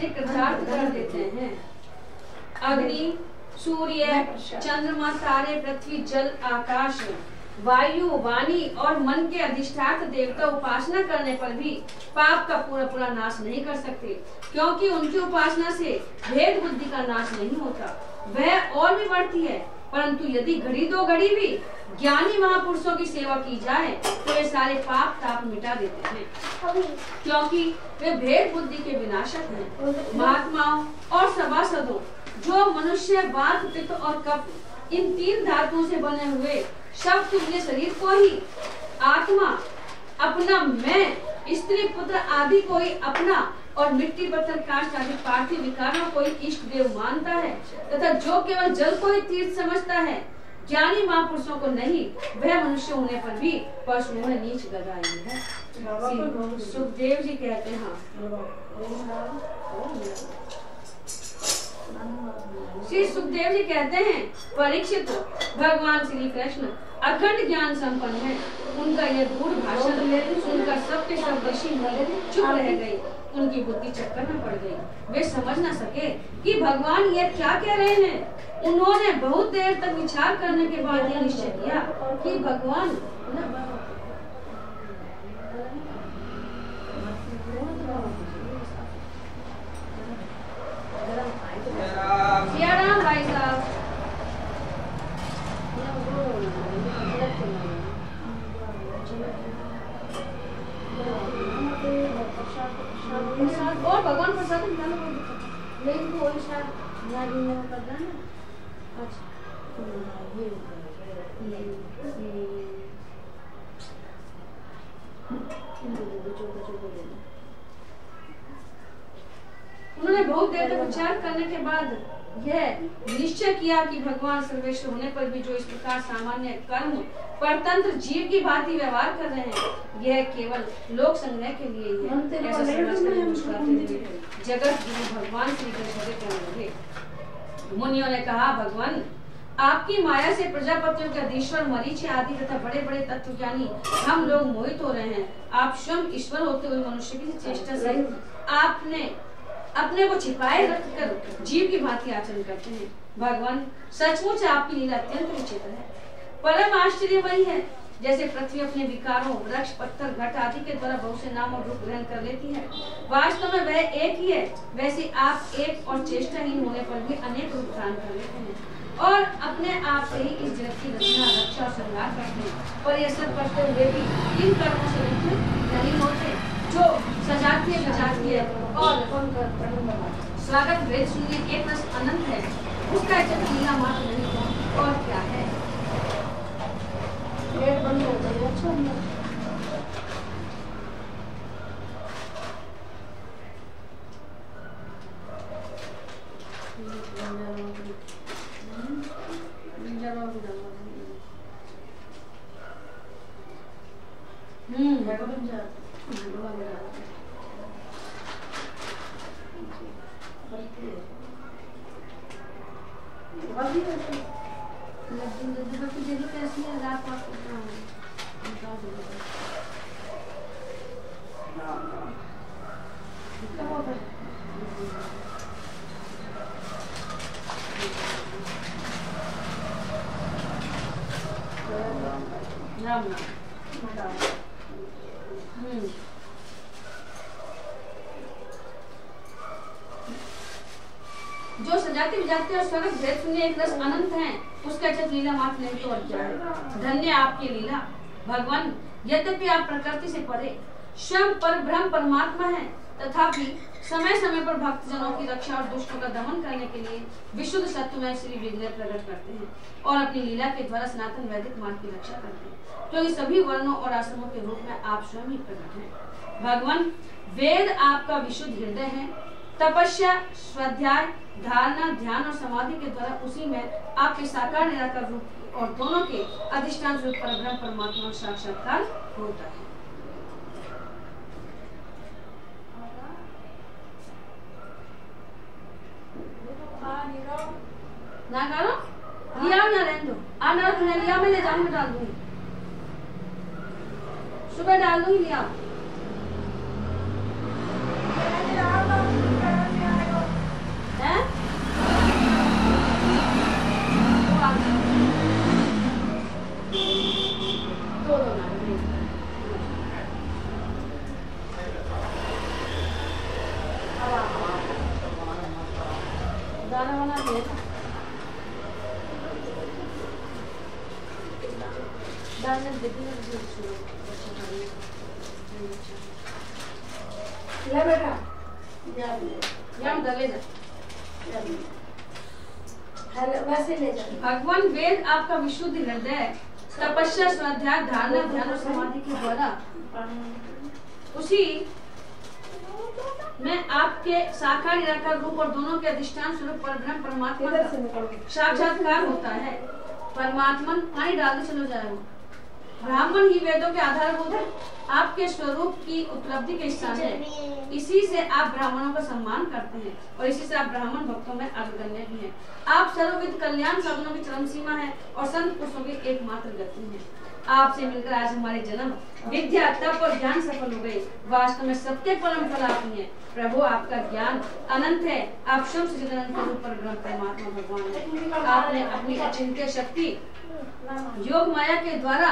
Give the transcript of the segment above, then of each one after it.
से कृतार्थ कर देते हैं। अग्नि, सूर्य, चंद्रमा, तारे, पृथ्वी, जल, आकाश, वायु, वाणी और मन के अधिष्ठात्र देवता उपासना करने पर भी पाप का पूरा पूरा नाश नहीं कर सकते, क्योंकि उनकी उपासना से भेद बुद्धि का नाश नहीं होता, वह और भी बढ़ती है। परंतु यदि घड़ी दो घड़ी भी ज्ञानी महापुरुषों की सेवा की जाए तो वे सारे पाप ताप मिटा देते हैं, क्योंकि वे भेद बुद्धि के विनाशक हैं। महात्माओं और सभासदों, जो मनुष्य वात, पित्त और कफ इन तीन धातुओं से बने हुए शव तुल्य शरीर को ही आत्मा, अपना मैं, स्त्री पुत्र आदि को ही अपना और मिट्टी पत्थर काष्ठ आदि पार्थिव विकारों को ही इष्ट देव मानता है, तथा जो केवल जल को ही तीर्थ समझता है, ज्ञानी महापुरुषों को नहीं, वह मनुष्य होने पर भी पशुओं में नीच गदाई है। सुखदेव जी कहते हैं, श्री सुखदेव जी कहते हैं, परीक्षित, भगवान श्री कृष्ण अखंड ज्ञान संपन्न है। उनका यह गूढ़ भाषण सुनकर सबके सब ऋषि चुप रह गए, उनकी बुद्धि चक्कर में पड़ गई। वे समझ न सके कि भगवान ये क्या कह रहे हैं। उन्होंने बहुत देर तक विचार करने के बाद यह निश्चय किया कि भगवान सियाराम भाई साहब, और भगवान प्रसाद लेकिन कोई करना है। अच्छा उन्होंने बहुत देर तक विचार करने के बाद यह निश्चय किया कि भगवान सर्वेश्वर होने पर भी जो इस प्रकार सामान्य कर्म परतंत्र जीव की भांति व्यवहार कर रहे हैं, यह केवल लोक संग्रह के लिए ही है। ऐसा समझकर मुस्कुराते हुए जगत गुरु भगवान श्री कृष्ण से कहने लगे। मुनियों ने कहा, भगवान आपकी माया से प्रजापतियों के अधीश्वर मरीचि आदि तथा बड़े बड़े तत्वज्ञानी हम लोग मोहित हो रहे हैं। आप स्वयं ईश्वर होते हुए मनुष्य की चेष्टा से आपने अपने को छिपाए रखकर जीव की भांति आचरण करते हैं। भगवान सचमुच आपकी लीला अत्यंत विचित्र है, परम आश्चर्यमयी है। जैसे पृथ्वी अपने विकारों, वृक्ष, पत्थर, घट आदि के द्वारा बहुत से नाम और रूप ग्रहण कर लेती है, वास्तव में वह एक ही है, वैसे आप एक और चेष्टाहीन होने पर भी अनेक रूप धारण कर लेते हैं और अपने आप से ही इस जगत की रचना, रक्षा और संहार करते हैं। पर यह सब करते हुए भी इन कर्मों से मुक्त नहीं होते जो सजातीय बजातीय और स्वागत वेद सुनिए एक रस अनंत है, उसका लीला मात्र नहीं और क्या है। बंद हो गई। अच्छा जो सजाती विजाती और स्वर्ग भेद शून्य एक रस अनंत है, उसका चत लीला मात्र नहीं तो और क्या है। धन्य आपकी लीला भगवान। यद्यपि आप प्रकृति से परे स्वयं पर ब्रह्म परमात्मा है, तथापि समय समय पर भक्तजनों की रक्षा और दुष्टों का दमन करने के लिए विशुद्ध सत्यमय श्री विग्रह प्रकट करते हैं और अपनी लीला के द्वारा सनातन वैदिक मार्ग की रक्षा करते हैं, क्योंकि सभी वर्णों और आश्रमों के रूप में आप स्वयं ही प्रकट हैं। भगवान, वेद आपका विशुद्ध हृदय है। तपस्या, स्वाध्याय, धारणा, ध्यान और समाधि के द्वारा उसी में आपके साकार निराकार रूप और दोनों के अधिष्ठान रूप परब्रह्म परमात्मा का साक्षात्कार होता है। ना करो, लिया ना रहने दो। आना तुम्हें लिया, मैं ले जाऊंगी, डाल दूंगी, सुबह डाल दूंगी, लिया। खाना वाना दिया दाने देती हूँ ले बेटा या ले जा वैसे ले जा। भगवान वेद आपका विशुद्ध हृदय तपस्या स्वाध्याय धारणा ध्यान और समाधि के द्वारा उसी में आपके साकार निराकार रूप और दोनों के अधिष्ठान स्वरूप परब्रह्म परमात्मा का साक्षात्कार होता है। परमात्मा पानी डालते चलो जाए। ब्राह्मण ही वेदों के आधारभूत है, आपके स्वरूप की उपलब्धि के स्थान है। इसी से आप ब्राह्मणों का सम्मान करते हैं और इसी से आप ब्राह्मण भक्तों में अग्रगण्य भी हैं। आप सर्वविध कल्याण साधनों की चरम सीमा है और संत पुरुषों की एकमात्र गति है। आपसे मिलकर आज हमारे जन्म विद्या तप और ज्ञान सफल हो गए। वास्तव में सबके परम फल आप ही हैं। प्रभु आपका ज्ञान अनंत है। आप शुभ सच्चिदानंद स्वरूप परब्रह्म परमात्मा भगवान है। आपने अपनी अचिंत्य शक्ति योग माया के द्वारा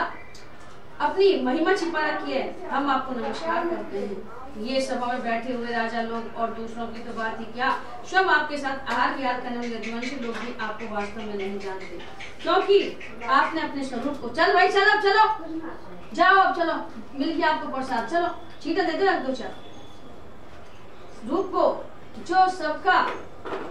अपनी महिमा छिपा रखी है। हम आपको नमस्कार करते हैं। ये सभा में बैठे हुए राजा लोग और दूसरों की तो बात ही क्या, स्वयं आपके साथ आहार विहार करने वाले रघुवंशी लोग भी आपको वास्तव में नहीं जानते, क्योंकि आपने अपने स्वरूप को चल भाई चलो अब चलो जाओ अब चलो मिल गया आपको प्रसाद, चलो चीटा दे दो 1-2-4 रूप को जो सबका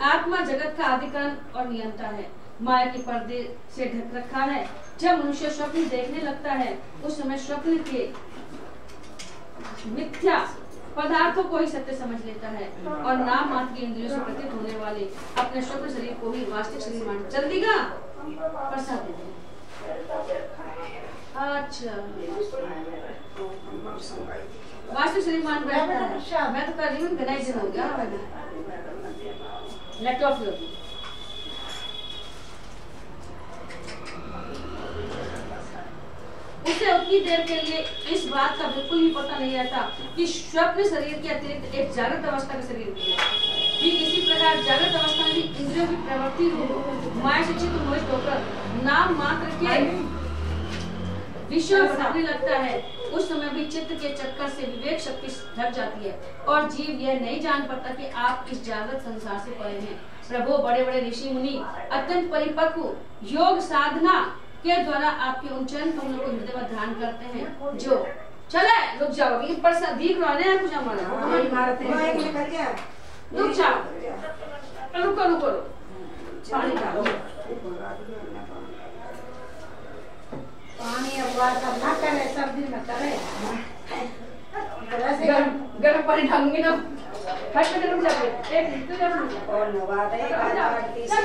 आत्मा जगत का अधिकरण और नियंता है, माया के पर्दे से ढक रखा है। जब मनुष्य स्वप्न देखने लगता है उस समय स्वप्न के मिथ्या पदार्थों को ही सत्य समझ लेता है और नाम मात्र की इंद्रियों से प्रतीत होने वाले अपने स्वप्न शरीर को ही वास्तविक शरीर मान चल देगा। प्रसाद दे दे। अच्छा वास्तविक शरीर मान बैठता है। मैं तो कर रही हूँ गनाई दिन हो गया लेट ऑफ लो। उसे उतनी देर के लिए इस बात का बिल्कुल भी पता नहीं रहता कि स्वप्न शरीर के अतिरिक्त एक जागृत अवस्था का शरीर भी है। ठीक इसी प्रकार जागृत अवस्था में भी इंद्रियों की प्रवृत्ति हो माया से चित्त मोहित होकर नाम मात्र के विषय भटकने लगता है। उस समय भी चित्त के चक्कर से विवेक शक्ति ढक जाती है और जीव यह नहीं जान पाता कि आप इस जागृत संसार से परे हैं। प्रभु बड़े बड़े ऋषि मुनि अत्यंत परिपक्व योग साधना के द्वारा आपके उन चरण कमलों को हृदय में ध्यान करते हैं। जो चले रुक जाओ अभी पर दीख रहने हैं कुछ हमारा रुक जाओ रुको रुको पानी डालो पानी अब बात ना करे सर्दी में करे गर्म पानी डालूंगी ना फट में रुक जाओ एक तो जरूर और नवाद है आरती से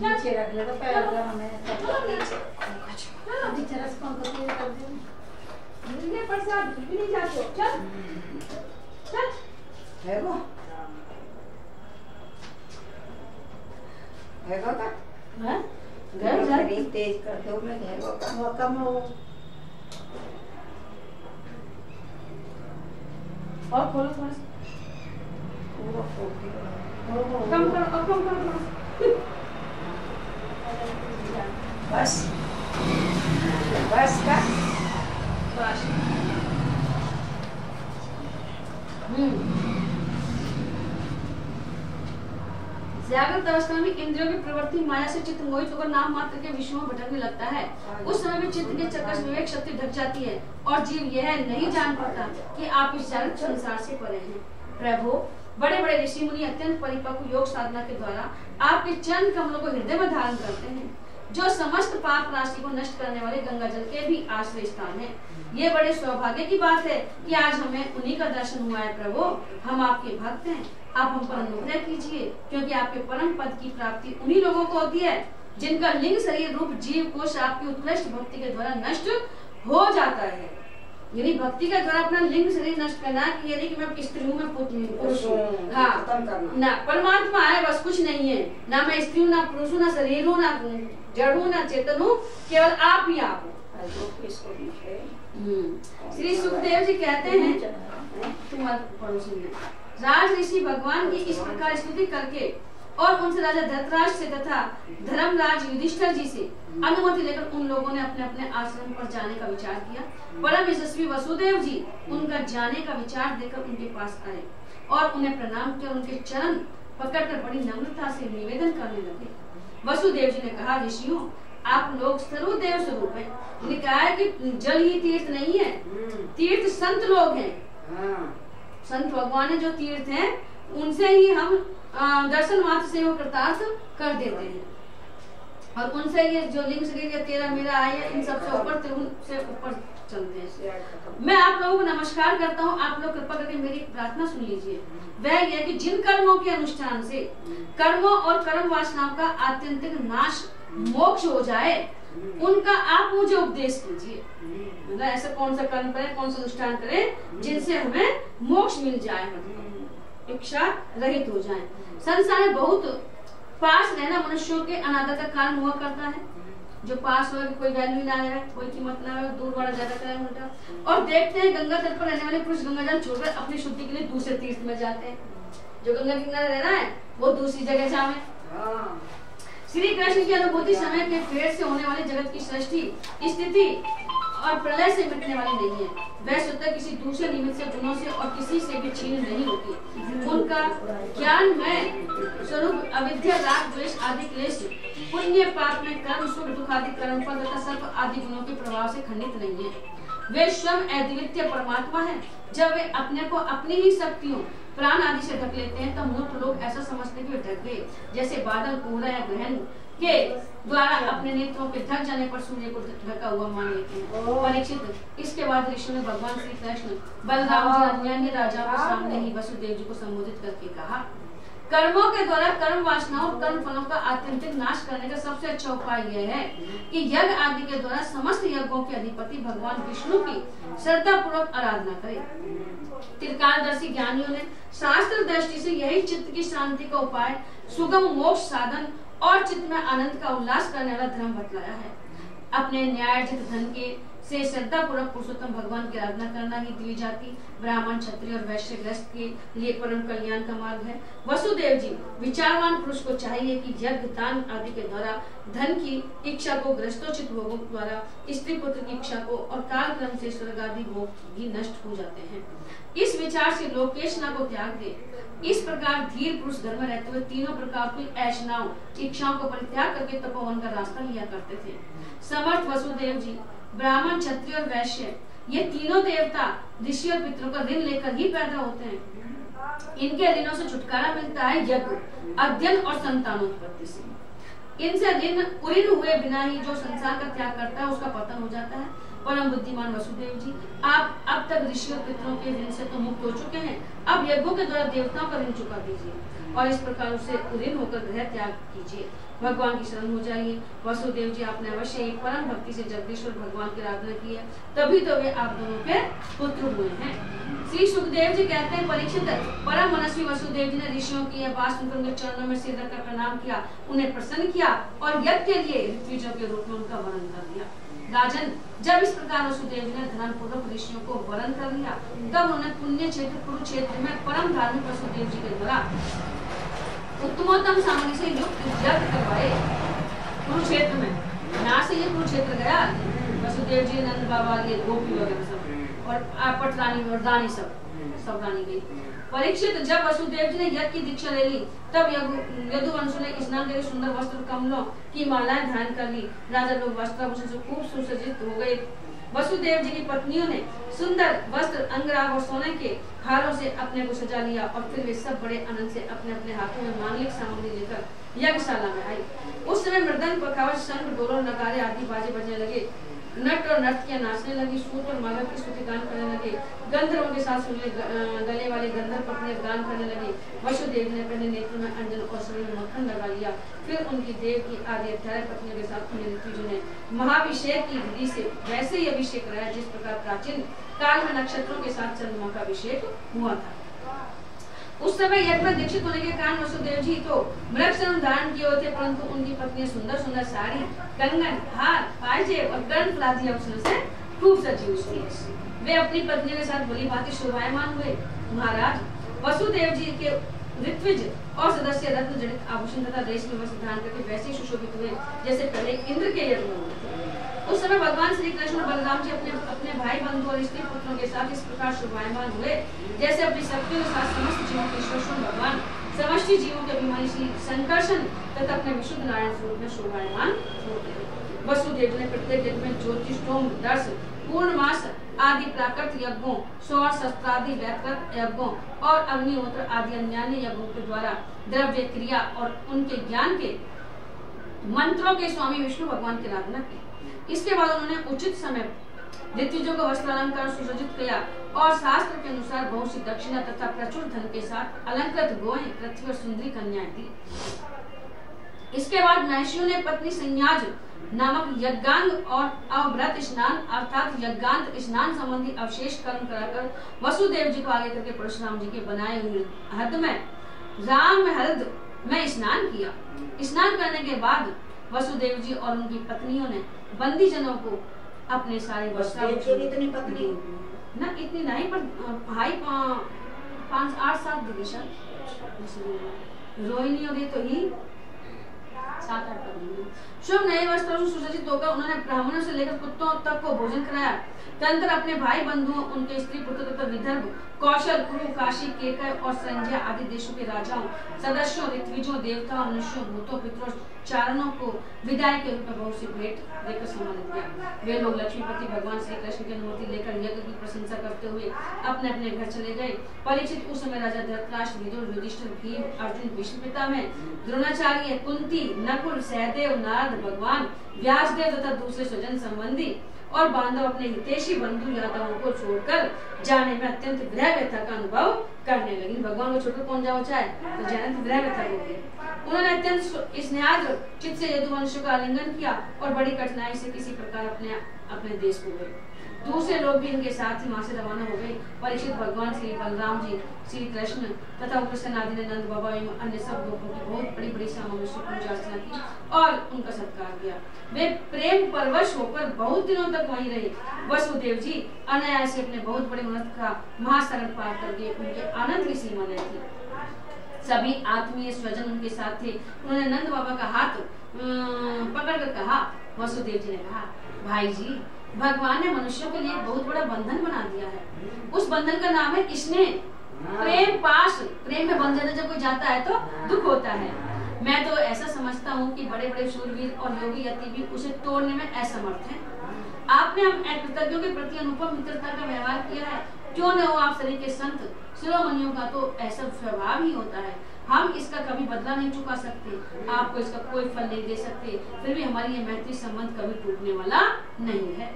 नीचे रख ले तो पैर गरम है अभी चरस कौन को तेल कर दे मिलने प्रसाद भी नहीं जाते चल चल है वो का हां घर जा तेज कर दो मैं है वो कम हो और खोलो थोड़ा कम करो बस बस का बस जागृत अवस्था में इंद्रियों की प्रवृत्ति माया से चित्त मोहित होकर नाम मात्र के विषयों में भटकने लगता है। उस समय भी चित्त के चक्कर से विवेक शक्ति ढक जाती है और जीव यह नहीं जान पाता कि आप इस जागृत संसार से परे हैं। प्रभु बड़े बड़े ऋषि मुनि अत्यंत परिपक्व योग साधना के द्वारा आपके चरण कमलों को हृदय में धारण करते हैं, जो समस्त पाप राशि को नष्ट करने वाले गंगा जल के भी आश्रय स्थान है। ये बड़े सौभाग्य की बात है कि आज हमें उन्हीं का दर्शन हुआ है। प्रभु हम आपके भक्त हैं, आप हम पर अनुग्रह कीजिए, क्योंकि आपके परम पद की प्राप्ति उन्हीं लोगों को होती है जिनका लिंग शरीर रूप जीव कोश आपकी उत्कृष्ट भक्ति के द्वारा नष्ट हो जाता है। यानी भक्ति के द्वारा अपना लिंग शरीर नष्ट करना, ये नहीं कि मैं स्त्री हूँ मैं पुरुष हूँ। हाँ ना परमात्मा है बस, कुछ नहीं है, ना मैं स्त्री हूँ ना पुरुष हूँ ना शरीर हूँ ना जड़ हूँ ना चेतन हूँ, केवल आप ही आप हो। श्री सुखदेव जी कहते हैं तुम्हारे पड़ोसी में राज ऋषि भगवान की इस प्रकार स्तुति करके और उनसे राजा धृतराष्ट्र से तथा धर्मराज युधिष्ठिर जी से अनुमति लेकर उन लोगों ने अपने अपने आश्रम पर जाने का विचार किया। परम यशस्वी वसुदेव जी उनका जाने का विचार देकर उनके पास आए और उन्हें प्रणाम किया, उनके चरण पकड़कर बड़ी नम्रता से निवेदन करने लगे। वसुदेव जी ने कहा, ऋषियों, आप लोग सर्वदेव स्वरूप हैं। उन्होंने कहा है कि जल ही तीर्थ नहीं है, तीर्थ संत लोग हैं। संत भगवान जो तीर्थ हैं उनसे ही हम दर्शन मात्र से वो कृतार्थ कर देते हैं, और उनसे ये जो लिंग शरीर या तेरा मेरा आया इन सबसे ऊपर से ऊपर चलते हैं। मैं आप लोगों को नमस्कार करता हूँ, आप लोग कृपा करके मेरी प्रार्थना सुन लीजिए। वह यह कि जिन कर्मों के अनुष्ठान से कर्मों और कर्म वासनाओं का आत्यंतिक नाश मोक्ष हो जाए, उनका आप मुझे उपदेश कीजिए। मतलब ऐसा कौन सा कर्म करें, कौन सा अनुष्ठान करें जिनसे हमें मोक्ष मिल जाए, मतलब इच्छा रहित हो जाए। संसार में बहुत पास रहना मनुष्यों के अनादर का कारण हुआ करता है। जो पास हो कोई वैल्यू ना है, कोई कीमत ना है, दूर बड़ा ज्यादा कराए उल्टा। और देखते हैं गंगा तट पर रहने वाले पुरुष गंगा जल छोड़कर अपनी शुद्धि के लिए दूसरे तीर्थ में जाते हैं। जो गंगा किनारे रहना है वो दूसरी जगह जावे। श्री कृष्ण की अनुभूति समय के फेर से होने वाली जगत की सृष्टि, स्थिति और प्रलय से मिटने वाली नहीं है। वह स्वतः किसी दूसरे निमित्त से, गुणों से और किसी से भी छीन नहीं होती। उनका ज्ञान में स्वरूप अविद्या, राग, द्वेष आदि क्लेश, पुण्य पाप में कर्म, सुख दुख आदि कर्म फल तथा सर्प आदि गुणों के प्रभाव से खंडित नहीं है। वे स्वयं अद्वितीय परमात्मा है। जब वे अपने को अपनी ही शक्तियों, प्राण आदि से ढक लेते हैं, तब मूर्ख लोग ऐसा समझते कि वे ढक गए, जैसे बादल, कोहरा या ग्रहण के द्वारा अपने नेत्रों के ढक जाने पर सूर्य को ढका हुआ मान लेते हैं। परीक्षित, इसके बाद ऋषि ने भगवान श्री कृष्ण बलराम जी अन्य राजा के सामने ही वसुदेव जी को संबोधित करके कहा, कर्मों के द्वारा कर्म वासनाओं और कर्म फलों का आत्यंतिक नाश करने का सबसे अच्छा उपाय यह है कि यज्ञ आदि के द्वारा समस्त यज्ञों के अधिपति भगवान विष्णु की श्रद्धा पूर्वक आराधना करें। त्रिकालदर्शी ज्ञानियों ने शास्त्र दृष्टि से यही चित्त की शांति का उपाय, सुगम मोक्ष साधन और चित्त में आनंद का उल्लास करने वाला धर्म बतलाया है। अपने न्यायोचित धन के से श्रद्धा पूर्वक पुरुषोत्तम भगवान की आराधना करना ही द्विजाति, ब्राह्मण, क्षत्रिय और वैश्य ग्रस्त के लिए परम कल्याण का मार्ग है। वसुदेव जी, विचारवान पुरुष को चाहिए कि यज्ञ, दान आदि के द्वारा धन की इच्छा को, ग्रस्तोचित भोगों द्वारा स्त्री पुत्र की इच्छा को और काल क्रम से स्वर्ग आदि भोग भी नष्ट हो जाते हैं। इस विचार से लोकेशना को त्याग दे। इस प्रकार धीर पुरुष घर में रहते हुए तीनों प्रकार की ऐशनाओं, इच्छाओं को परित्याग करके तपोवन का रास्ता लिया करते थे। समर्थ वसुदेव जी, ब्राह्मण, क्षत्रिय और वैश्य, ये तीनों देवता ऋषि और पितरों का ऋण लेकर ही पैदा होते हैं। इनके ऋणों से छुटकारा मिलता है यज्ञ, अध्ययन और संतानोत्पत्ति से। इनसे ऋण हुए बिना ही जो संसार का त्याग करता है उसका पतन हो जाता है। परम बुद्धिमान वसुदेव जी, आप अब तक ऋषि और पितरों के ऋण से तो मुक्त हो चुके हैं, अब यज्ञों के द्वारा देवताओं का ऋण चुका दीजिए और इस प्रकार उसे ऋण होकर ग्रह त्याग कीजिए, भगवान की शरण हो जाइए। वसुदेव जी, आपने अवश्य एक परम भक्ति से जगदीश्वर भगवान की आराधना की है, तभी तो वे आप दोनों के पुत्र हुए हैं। श्री सुखदेव जी कहते हैं, परीक्षित, परम मनस्वी वसुदेव जी ने ऋषियों की यह बात सुनकर उनके चरणों में सिर रखकर प्रणाम किया, उन्हें प्रसन्न किया और यज्ञ के लिए ऋत्विजों के रूप में उनका वरण कर दिया। राजन, जब इस प्रकार वसुदेव ने ध्यान पूर्वक ऋषियों को वरण कर लिया, तब उन्होंने पुण्य क्षेत्र कुरुक्षेत्र में परम धार्मिक वसुदेव जी के द्वारा उत्तमोत्तम सामग्री से युक्त यज्ञ करवाए। कुरुक्षेत्र में, यहाँ से ये कुरुक्षेत्र गया, वसुदेव जी, नंद बाबा, ये गोपी वगैरह सब और पटरानी और रानी सब रानी गई। परीक्षित, जब वसुदेव जी ने यज्ञ की दीक्षा ले ली, तब यदुवंशु ने स्नान करके सुंदर वस्त्र कमलों की मालाएं धारण कर ली। राजा लोग वस्त्राभूषण से खूब सुसज्जित हो गए। वसुदेव जी की पत्नियों ने सुंदर वस्त्र, अंगराग और सोने के हारों से अपने को सजा लिया और फिर वे सब बड़े आनंद से अपने अपने हाथों में मांगलिक सामग्री लेकर यज्ञशाला में आई। उस समय मृदंग, पखावज, शंख, ढोल, नगारे आदि बाजे बजने लगे। नट और नर्तकियां नाचने लगी, सूत और मागध की स्तुति गान करने लगे। गंधर्वों के साथ सुनने गले वाले गंधर्व अपने गान करने लगे। वसुदेव ने पहले नेत्र में अंजन और शरीर में मक्खन लगा लिया। फिर उनकी देव की आदि 18 पत्नियों के साथ उन्हें ऋत्विजों ने महाभिषेक की विधि से वैसे ही अभिषेक कराया जिस प्रकार प्राचीन काल में नक्षत्रों के साथ चंद्रमा का अभिषेक हुआ था। उस समय यज्ञ में दीक्षित होने के कारण वसुदेव जी तो मृग शरीर धारण किए होते, परंतु उनकी पत्नियां सुंदर सुंदर साड़ी, कंगन, हार, पायजेब और कर्णफूल आदि आभूषणों से खूब सजी हुई थी। वे अपनी पत्नियों के साथ भली भांति शोभायमान हुए। महाराज, वसुदेव जी के ऋत्विज और सदस्य रत्न जड़ित आभूषण तथा रेशमी वस्त्र धारण करके वैसे सुशोभित हुए जैसे पहले इंद्र के यज्ञ में हुए थे। उस समय भगवान श्री कृष्ण और बलराम जी अपने भाई बंधु और स्त्री पुत्रों के साथ इस प्रकार शोभायमान हुए जैसे अपनी शक्तियों के साथ समस्त जीवों के ईश्वर भगवान समस्त राक्षसी जीवों के अभिमानी श्री संकर्षण तथा अपने विशुद्ध नारायण स्वरूप में शोभायमान होते हैं। वसुदेव ने प्रत्येक दिन में ज्योतिषोम दर्श पूर्णमास आदि प्राकृत यज्ञों, सौर शस्त्रादि वैकृत यज्ञों और अग्निहोत्र आदि अन्य यज्ञों के द्वारा द्रव्य क्रिया और उनके ज्ञान के मंत्रों के स्वामी विष्णु भगवान की आराधना की। इसके बाद उन्होंने उचित समय ऋतुजों को वस्त्र अलंकार सुसज्जित किया और शास्त्र के अनुसार बहुत सी दक्षिणा तथा प्रचुर धन के साथ अलंकृत गोएं, पृथ्वी और सुंदरी कन्याएं दी। इसके बाद महर्षियों ने पत्नी संयाज नामक यज्ञांग और अव्रत स्नान अर्थात यज्ञांत स्नान संबंधी अवशेष कर्म कराकर वसुदेव जी को आगे करके परशुराम जी के बनाए हुए हृद में राम हृद में स्नान किया। स्नान करने के बाद वसुदेव जी और उनकी पत्नियों ने बंदी जनों को अपने सारे वस्त्र इतनी पत्नी ना इतनी नहीं पर हाई 5-8-7 दिशा रोहिणी और ये तो ही 7-8 पत्नी। शुभ नए वस्त्रों से सुसज्जित होकर उन्होंने ब्राह्मणों से लेकर कुत्तों तक को भोजन कराया। तंत्र अपने भाई बंधुओं, उनके स्त्री पुत्र तथा विदर्भ, कौशल, कुरु, काशी, केकय और संजय आदि देशों के राजाओं, सदस्यों, ऋत्विजों, देवताओं, मनुष्यों, भूतों, पितरों, चारणों को विदाई के रूप में बहुत सी भेंट देकर सम्मानित किया। वे लोग लक्ष्मीपति भगवान श्री कृष्ण की अनुमति लेकर यज्ञ की प्रशंसा करते हुए अपने अपने घर चले गए। परीक्षित उस समय राजा धृतराष्ट्र, विदुर, युधिष्ठिर, भीम, अर्जुन, भीष्म पितामह, द्रोणाचार्य, कुंती, नकुल, सहदेव, नारद, भगवान व्यासदेव तथा दूसरे स्वजन संबंधी और बांधव अपने हितैषी बंधु यादवों को छोड़कर जाने में अत्यंत विरह व्यथा का अनुभव करने लगी। भगवान को छोड़कर कौन जाओ चाहे तो जाने तो विरह व्यथा होगी। उन्होंने अत्यंत स्नेहाद्र चित्त से यदुवंश का आलिंगन किया और बड़ी कठिनाई से किसी प्रकार अपने देश को गए। दूसरे लोग भी इनके साथ ही वहां से रवाना हो गए। परीक्षित भगवान श्री बलराम जी, श्री कृष्ण तथा कृष्ण आदि ने नंद बाबा एवं अन्य सब लोगों की बहुत बड़ी बड़ी सामग्री से पूजा अर्चना की और उनका सत्कार किया। वे प्रेम परवश होकर बहुत दिनों तक वहीं रहे। वसुदेव जी अनायास से अपने बहुत बड़े उन्नत का महासागर पार कर गए। उनके आनंद की सीमा नहीं थी। सभी आत्मीय स्वजन उनके साथ थे। उन्होंने नंद बाबा का हाथ पकड़कर कहा, वसुदेव जी ने कहा, भाई जी, भगवान ने मनुष्यों के लिए बहुत बड़ा बंधन बना दिया है। उस बंधन का नाम है स्नेह, प्रेम, पाश। प्रेम में बंध जाने जब कोई जाता है तो दुख होता है। मैं तो ऐसा समझता हूँ कि बड़े बड़े शूरवीर और योगी यति भी उसे तोड़ने में असमर्थ हैं। आपने हम कृतज्ञों के प्रति अनुपम मित्रता का व्यवहार किया है। क्यों न हो आप सभी के संत शिरोमणियों का तो ऐसा स्वभाव ही होता है। हम इसका कभी बदला नहीं चुका सकते, आपको इसका कोई फल नहीं दे सकते, फिर भी हमारी ये मैत्री संबंध कभी टूटने वाला नहीं है।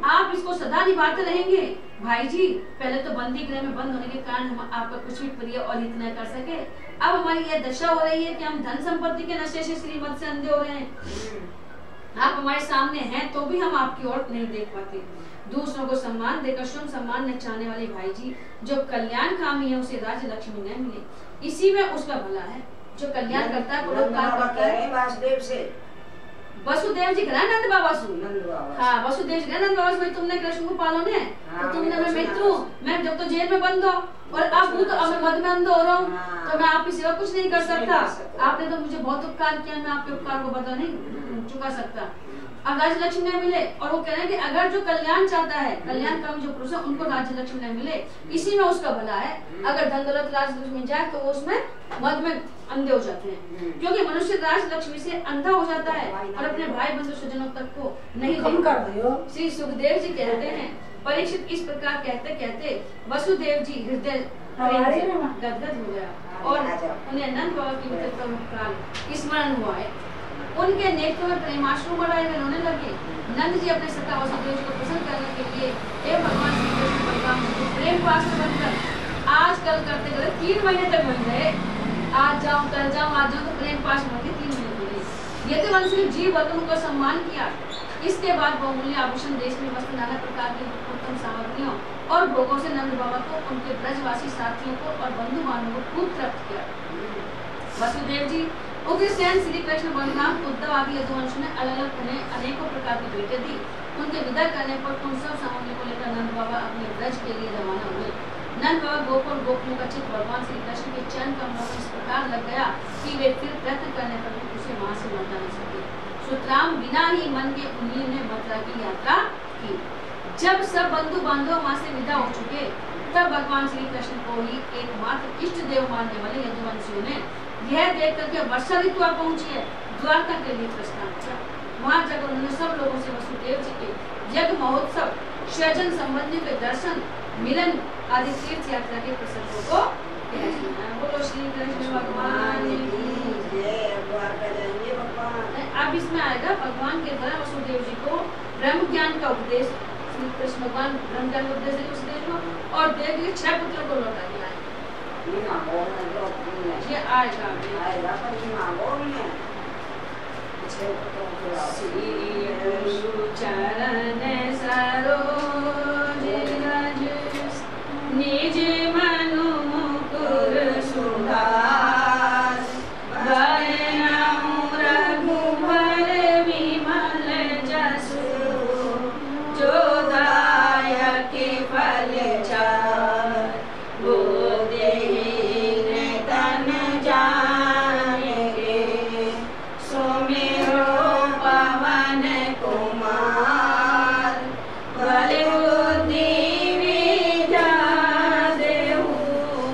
आप इसको सदा निभाते रहेंगे। भाई जी, पहले तो बंदी गृह में बंद होने के कारण हम आपका कुछ भी प्रिय और हित न कर सके। अब हमारी यह दशा हो रही है कि हम धन संपत्ति के नशे से श्रीमत से अंधे हो रहे हैं। आप हमारे सामने हैं तो भी हम आपकी ओर नहीं देख पाते। दूसरों को सम्मान देकर शुभ सम्मान न चाहने वाले भाई जी, जो कल्याण कामी है उसे राज्य लक्ष्मी न मिले, इसी में उसका भला है। जो कल्याण करता है परोपकार करता है। वासुदेव से वसुदेव जी करा नंद बाबा सु, हाँ वसुदेव जी नंद बाबा भाई, तुमने कृष्ण को पालो ने तो तुमने मैं मित्र हूँ, मैं जब तो जेल में बंद हो और अब हूँ तो अब मैं मद में अंध हो रहा हूँ तो मैं आपकी सेवा कुछ नहीं कर सकता। आपने तो मुझे बहुत उपकार किया, मैं आपके उपकार को बदला नहीं चुका सकता। अब राज्य लक्ष्मी न मिले और वो कह रहे हैं कि अगर जो कल्याण चाहता है, कल्याण का जो पुरुष है उनको राज्य लक्ष्मी न मिले, इसी में उसका भला है। अगर धन दौलत राज्य लक्ष्मी जाए तो वो उसमें मद में अंधे हो जाते हैं, क्योंकि मनुष्य राज लक्ष्मी से अंधा हो जाता है और अपने भाई बंधु स्वजनों तक को नहीं देखता। श्री सुखदेव जी कहते हैं, परीक्षित इस प्रकार कहते कहते वसुदेव जी हृदय गदगद हो गया और उन्हें नंद बाबा की मित्रता स्मरण हुआ है। उनके नेत्रों में प्रेमाश्रु रोने लगे। नंद जी अपने सखा वसुदेव जी को प्रसन्न करने के लिए हे भगवान श्री कृष्ण बलराम प्रेम पास में बनकर आज कल करते करते 3 महीने तक बन गए। आज जाऊं कल जाऊं आज जाऊं तो प्रेम पास में 3 महीने बने। यदुवंश ने जीव वर्ग का सम्मान किया। इसके बाद बहुमूल्य आभूषण, देश में वस्त्र, नाना प्रकार की उत्तम सामग्रियों और भोगों से नंद बाबा को, उनके ब्रजवासी साथियों को और बंधु बांधवों को खूब तृप्त किया। वसुदेव जी, उग्रसेन, श्री कृष्ण, बलराम, उद्धव आदि यदुवंश ने अलग अलग उन्हें अनेकों प्रकार की भेंटें दी। उनके विदा करने पर उन सब सामग्री को लेकर नंद बाबा अपने ब्रज के लिए रवाना हुए। नंद बाबा गोकुल गोपियों का चित्त भगवान श्री कृष्ण के चरण कमलों में इस प्रकार लग गया कि वे फिर प्रयत्न करने पर भी उसे वहां से लौटा नहीं सके। सुतराम बिना ही मन के उन्हीं ने मथुरा की यात्रा की। जब सब बंधु बांधव वहां से विदा हो चुके, तब भगवान श्री कृष्ण को ही एकमात्र इष्ट देव मानने वाले यदुवंशियों ने यह देख करके वर्षा ऋतु आ पहुंची है, द्वारका के लिए प्रस्थान किया। वहां जाकर उन्होंने सब लोगों से वसुदेव जी के यज्ञ महोत्सव, स्वजन संबंधी के दर्शन, मिलन आदि तीर्थ यात्रा के प्रसंगों को कह सुनाया। बोलो श्री कृष्ण भगवान की जय। अब इसमें आएगा भगवान के द्वारा वसुदेव जी को ब्रह्म ज्ञान का उपदेश, श्री कृष्ण भगवान ब्रह्म ज्ञान का उपदेश देंगे वसुदेव को, और देव जी 6 पुत्रों को लौटा दिलाएंगे। ये आएगा चरण सरोज रज निज मनु मुकुर सुधार, बरनउँ रघुबर विमल जसु, जो दायक फल चार, वो दीन तन जानेगे, सुमिरो पवन कुमार, बल बुद्धि विद्या देहु,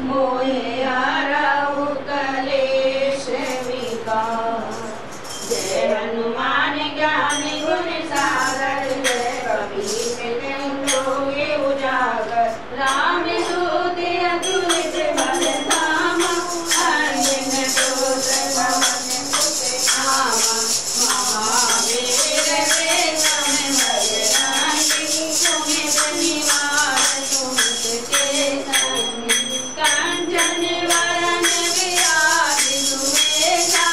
मोहि हरहु कलेश विकार। जय हनुमान ज्ञान गुण सागर, जय कपीश लोगे उजागर, राम दूत अतुलित बल धामा, अंजन पुत्र पवन सुत नामा, महावीर विक्रम बजरंगी, सुमित निवार सुमति के संगी, कंचन वरन विराज सुबेसा,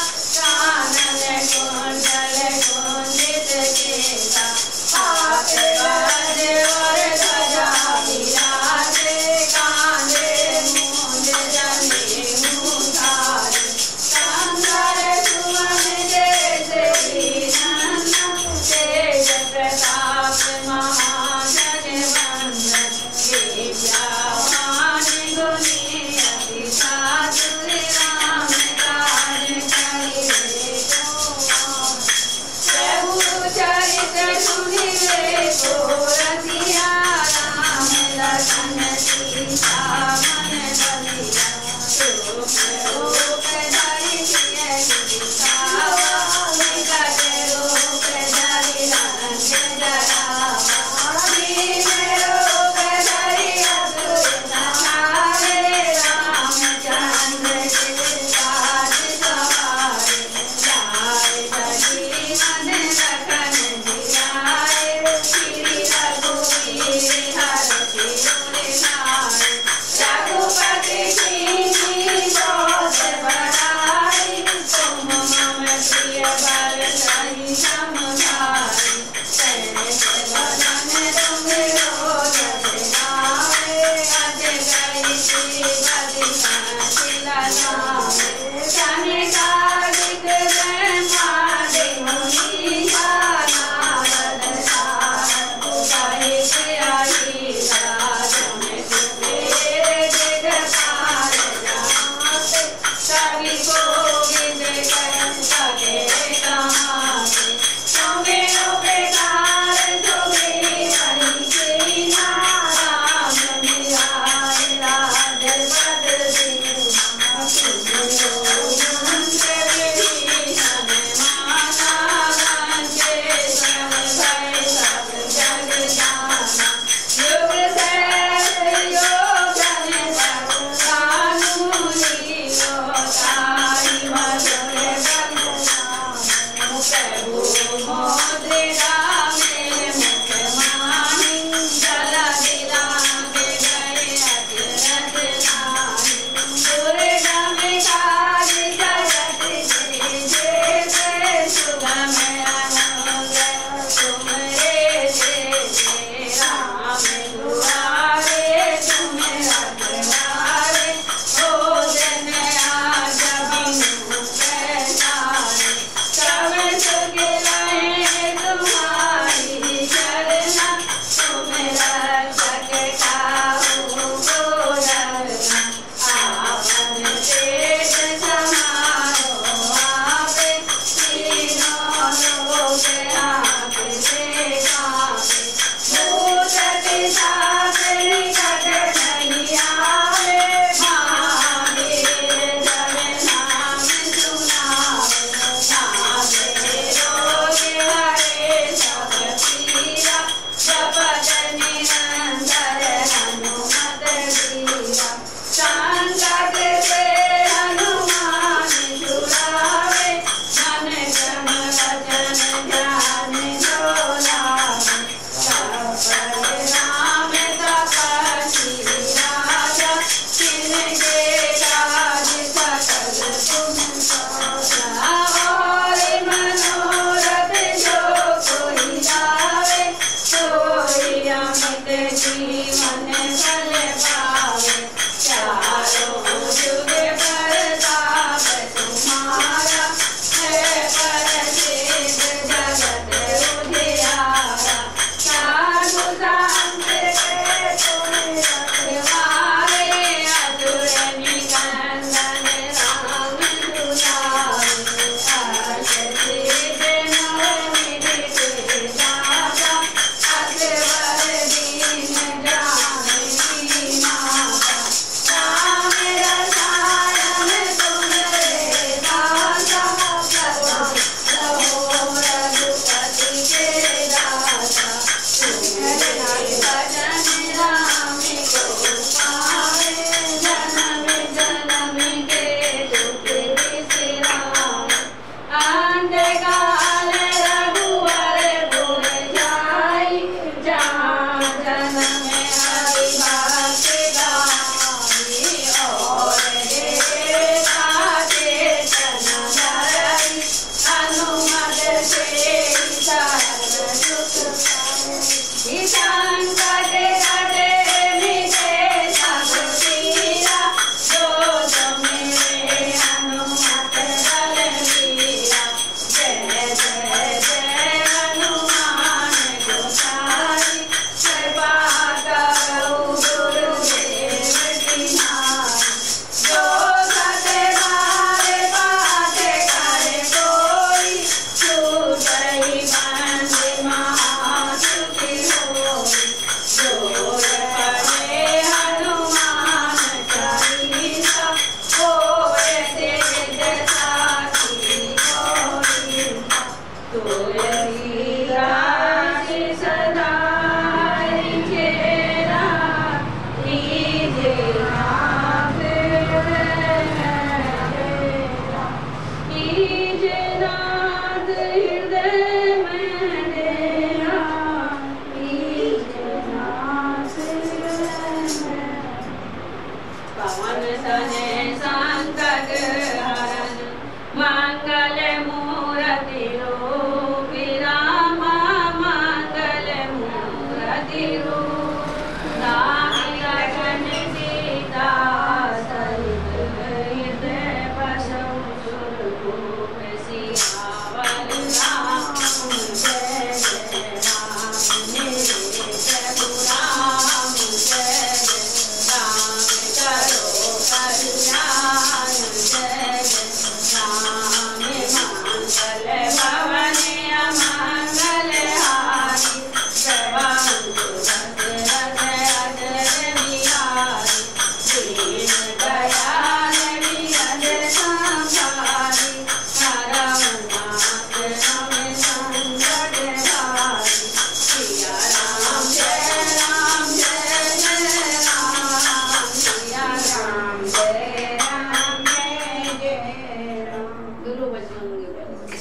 बोलो बजरंग बली।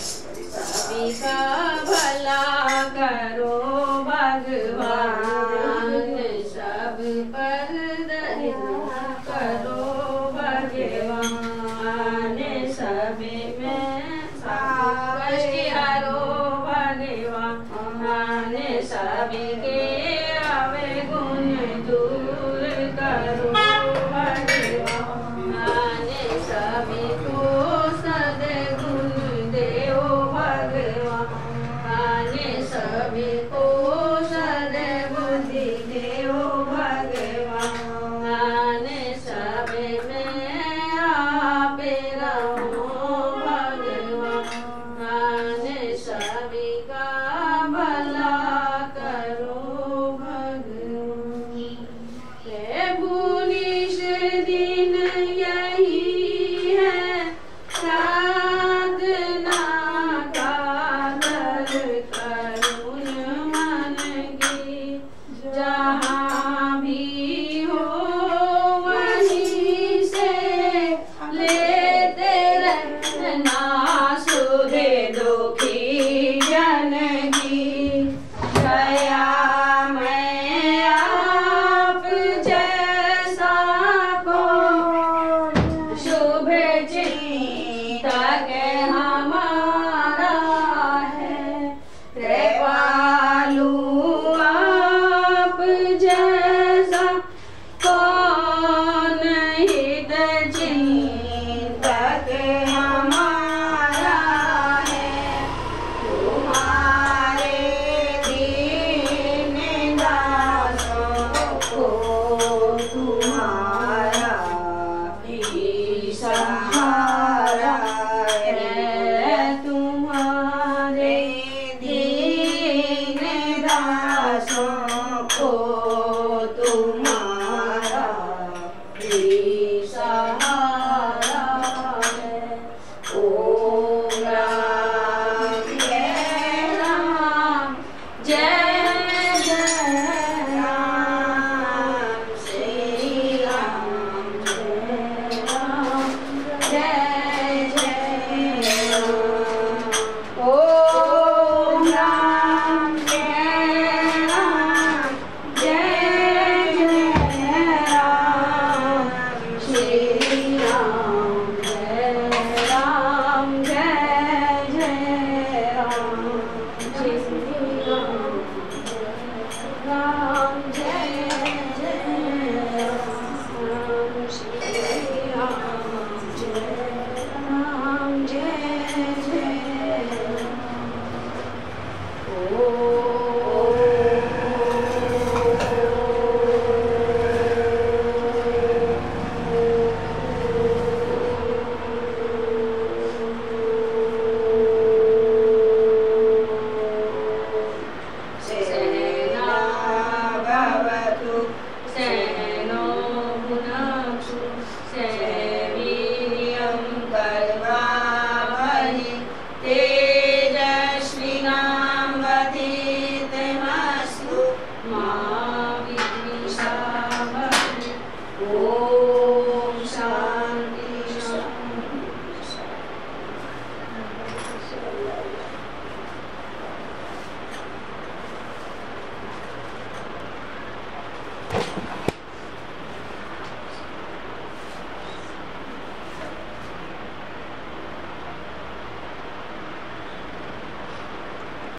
सभी का भला करो भगवान, सब पर दया करो भगवान, सभी में कष्ट हरो भगवान, सभी के अवगुण दूर करो भगवान, सभी को सद्गुण देओ भगवान, सभी को सद्बुद्धि देओ भगवान, सभी में आप रहो भगवान, सभी का भला करो भगवान। प्रभु निज दिन यही है साधना का दर करुण मन की, जहाँ भी हो वहीं से लेते रहना सुध दुखी जन की। दया मैं आप जैसा को शुभ चिंतक हमारा है, कृपालु आप जैसा कौन हित चिंतक हमारा है। तुम्हारे दीन दासों को तुम्हारा ही सहारा है, तुम्हारे दीन दासों को तुम्हारा ही सहारा है। ओम राम जय जय राम, श्री राम जय राम, जय जय राम। ओम राम जय राम, जय जय राम, श्री राम जय राम, जय